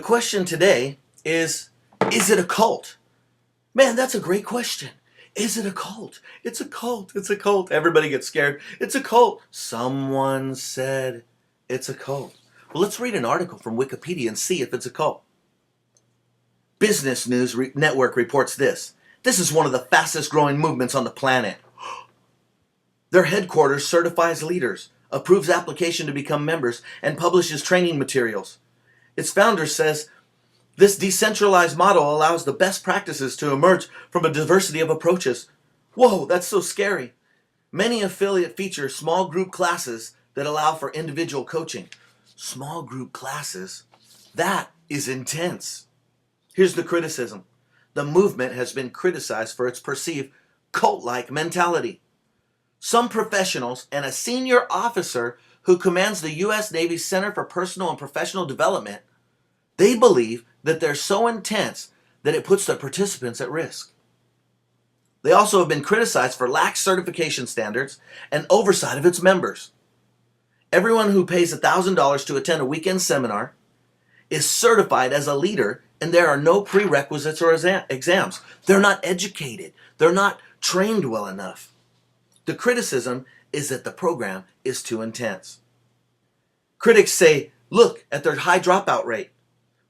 question today is it a cult? Man, that's a great question. Is it a cult? It's a cult. It's a cult. Everybody gets scared. It's a cult. Someone said it's a cult. Well, let's read an article from Wikipedia and see if it's a cult. Business News Network reports this. This is one of the fastest growing movements on the planet. Their headquarters certifies leaders, approves application to become members, and publishes training materials. Its founder says this decentralized model allows the best practices to emerge from a diversity of approaches. Whoa, that's so scary. Many affiliate feature small group classes that allow for individual coaching. Small group classes? That is intense. Here's the criticism. The movement has been criticized for its perceived cult-like mentality. Some professionals and a senior officer who commands the U.S. Navy's Center for Personal and Professional Development, they believe that they're so intense that it puts the participants at risk. They also have been criticized for lax certification standards and oversight of its members. Everyone who pays $1,000 to attend a weekend seminar is certified as a leader, and there are no prerequisites or exams. They're not educated. They're not trained well enough. The criticism is that the program is too intense. Critics say, look at their high dropout rate.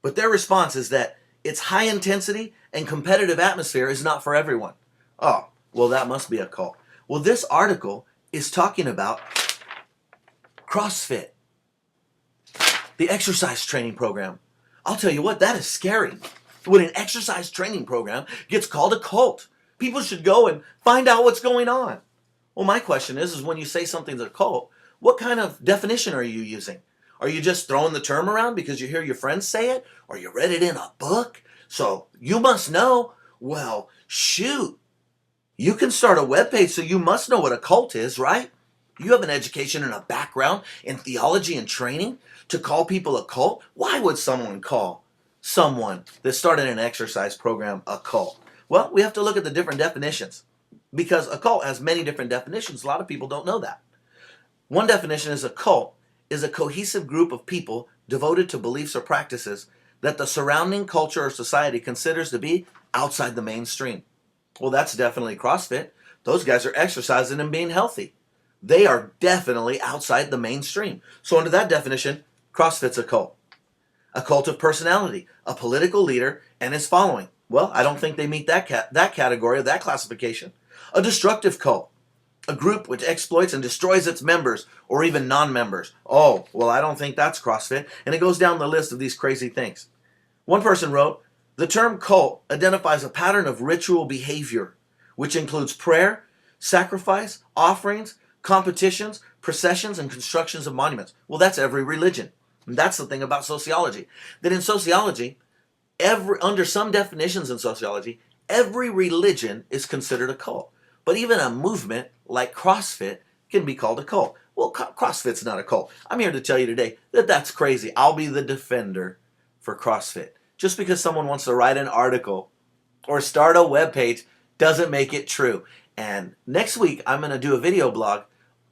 But their response is that its high intensity and competitive atmosphere is not for everyone. Oh, well, that must be a cult. Well, this article is talking about CrossFit, the exercise training program. I'll tell you what, that is scary. When an exercise training program gets called a cult, people should go and find out what's going on. Well, my question is when you say something's a cult, what kind of definition are you using? Are you just throwing the term around because you hear your friends say it? Or you read it in a book? So you must know. Well, shoot. You can start a webpage, so you must know what a cult is, right? You have an education and a background in theology and training to call people a cult? Why would someone call someone that started an exercise program a cult? Well, we have to look at the different definitions because a cult has many different definitions. A lot of people don't know that. One definition is a cult is a cohesive group of people devoted to beliefs or practices that the surrounding culture or society considers to be outside the mainstream. Well, that's definitely CrossFit. Those guys are exercising and being healthy. They are definitely outside the mainstream. So under that definition, CrossFit's a cult. A cult of personality, a political leader and his following. Well, I don't think they meet that category or that classification. A destructive cult. A group which exploits and destroys its members or even non-members. Oh, well, I don't think that's CrossFit. And it goes down the list of these crazy things. One person wrote, the term cult identifies a pattern of ritual behavior, which includes prayer, sacrifice, offerings, competitions, processions, and constructions of monuments. Well, that's every religion. And that's the thing about sociology. That in sociology, under some definitions in sociology, every religion is considered a cult. But even a movement like CrossFit can be called a cult. Well, CrossFit's not a cult. I'm here to tell you today that that's crazy. I'll be the defender for CrossFit. Just because someone wants to write an article or start a webpage doesn't make it true. And next week, I'm going to do a video blog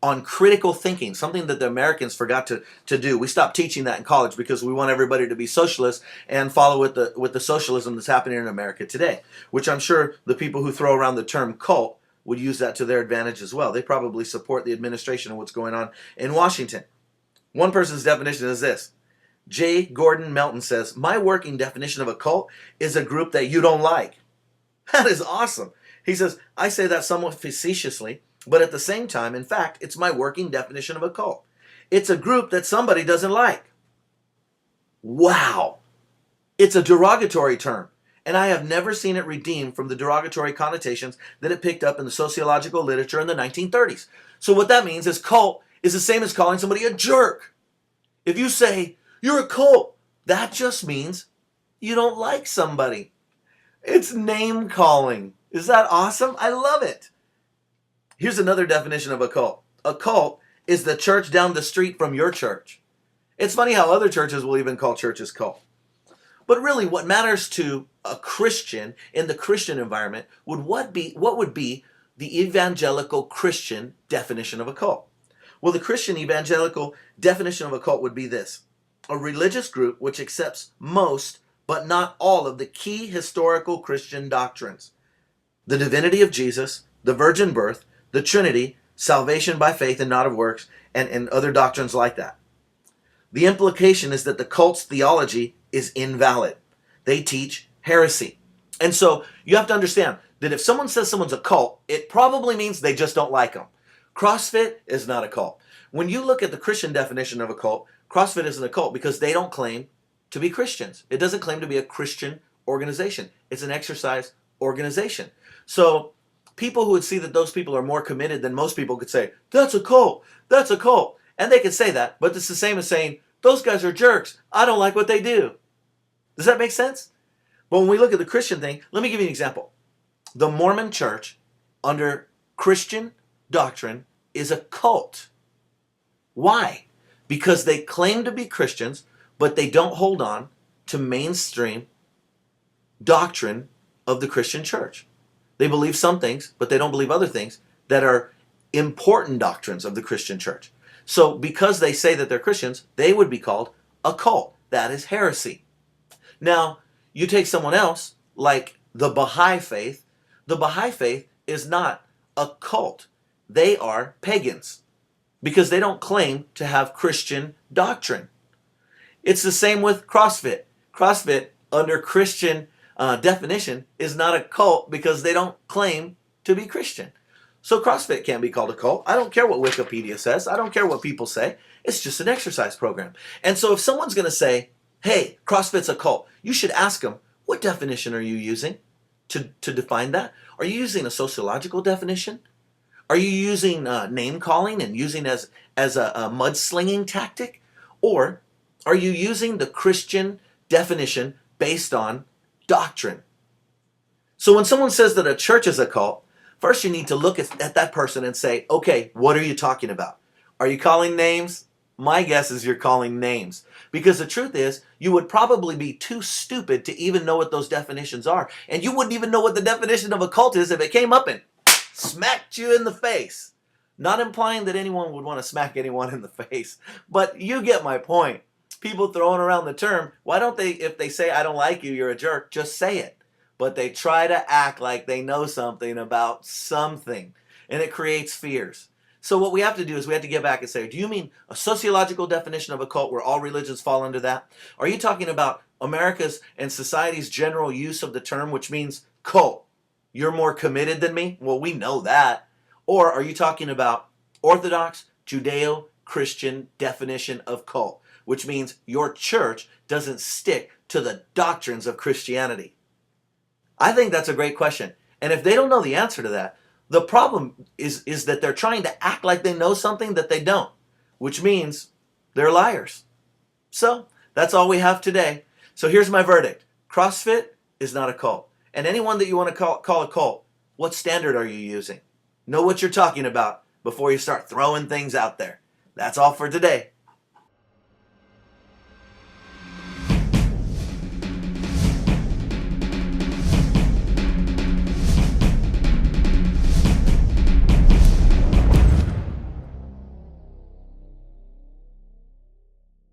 on critical thinking, something that the Americans forgot to do. We stopped teaching that in college because we want everybody to be socialists and follow with the socialism that's happening in America today, which I'm sure the people who throw around the term cult would use that to their advantage as well. They probably support the administration and what's going on in Washington. One person's definition is this. J. Gordon Melton says, my working definition of a cult is a group that you don't like. That is awesome. He says, I say that somewhat facetiously, but at the same time, in fact, it's my working definition of a cult. It's a group that somebody doesn't like. Wow. It's a derogatory term. And I have never seen it redeemed from the derogatory connotations that it picked up in the sociological literature in the 1930s. So what that means is cult is the same as calling somebody a jerk. If you say, you're a cult, that just means you don't like somebody. It's name calling. Is that awesome? I love it. Here's another definition of a cult. A cult is the church down the street from your church. It's funny how other churches will even call churches cult. But really, what matters to a Christian in the Christian environment what would be the evangelical Christian definition of a cult? Well, the Christian evangelical definition of a cult would be this. a religious group which accepts most, but not all, of the key historical Christian doctrines: the divinity of Jesus, the virgin birth, the Trinity, salvation by faith and not of works, and other doctrines like that. The implication is that the cult's theology is invalid. They teach heresy. And so you have to understand that if someone says someone's a cult, it probably means they just don't like them. CrossFit is not a cult. When you look at the Christian definition of a cult, CrossFit isn't a cult because they don't claim to be Christians. It doesn't claim to be a Christian organization. It's an exercise organization. So people who would see that those people are more committed than most people could say, that's a cult, that's a cult. And they could say that, but it's the same as saying, those guys are jerks, I don't like what they do. Does that make sense? But when we look at the Christian thing, let me give you an example. The Mormon Church, under Christian doctrine, is a cult. Why? Because they claim to be Christians, but they don't hold on to mainstream doctrine of the Christian church. They believe some things, but they don't believe other things that are important doctrines of the Christian church. So because they say that they're Christians, they would be called a cult. That is heresy. Now, you take someone else like the Baha'i faith. The Baha'i faith is not a cult. They are pagans because they don't claim to have Christian doctrine. It's the same with CrossFit. CrossFit, under Christian definition, is not a cult because they don't claim to be Christian. So CrossFit can't be called a cult. I don't care what Wikipedia says. I don't care what people say. It's just an exercise program. And so if someone's going to say, hey, CrossFit's a cult, you should ask them, what definition are you using to define that? Are you using a sociological definition? Are you using name calling and using as a mudslinging tactic? Or are you using the Christian definition based on doctrine? So when someone says that a church is a cult, first you need to look at that person and say, okay, what are you talking about? Are you calling names? My guess is you're calling names. Because the truth is, you would probably be too stupid to even know what those definitions are. And you wouldn't even know what the definition of a cult is if it came up and smacked you in the face. Not implying that anyone would want to smack anyone in the face, but you get my point. People throwing around the term, why don't they, if they say, I don't like you, you're a jerk, just say it. But they try to act like they know something about something, and it creates fears. So what we have to do is we have to get back and say, do you mean a sociological definition of a cult where all religions fall under that? Are you talking about America's and society's general use of the term, which means cult? You're more committed than me? Well, we know that. Or are you talking about Orthodox Judeo-Christian definition of cult, which means your church doesn't stick to the doctrines of Christianity? I think that's a great question. And if they don't know the answer to that, the problem is that they're trying to act like they know something that they don't, which means they're liars. So that's all we have today. So here's my verdict. CrossFit is not a cult. And anyone that you want to call a cult, what standard are you using? Know what you're talking about before you start throwing things out there. That's all for today.